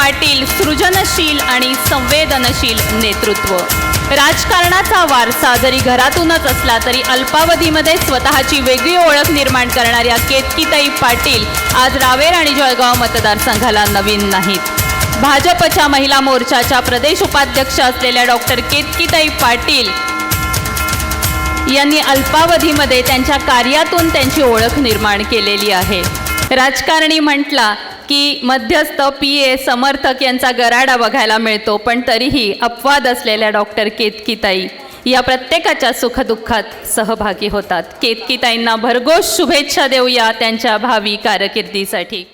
पाटील सृजनशील आणि संवेदनशील नेतृत्व. राजकारणाचा वारसा जरी घरातूनच असला तरी अल्पावधीमध्ये स्वतःची वेगळी ओळख निर्माण करणाऱ्या केतकीताई पाटील आज रावेर आणि जळगाव मतदारसंघाला नवीन नाहीत. भाजपच्या महिला मोर्चाच्या प्रदेश उपाध्यक्ष असलेल्या डॉक्टर केतकीताई पाटील यांनी अल्पावधीमध्ये त्यांच्या कार्यातून त्यांची ओळख निर्माण केलेली आहे. राजकारणी म्हटला की मध्यस्थ PA समर्थक यांचा गराडा बघायला मिळतो, पण तरीही अपवाद असलेल्या डॉक्टर केतकीताई या प्रत्येकाच्या सुखदुःखात सहभागी होतात. केतकीताईंना भरघोस शुभेच्छा देऊया त्यांच्या भावी कारकिर्दीसाठी.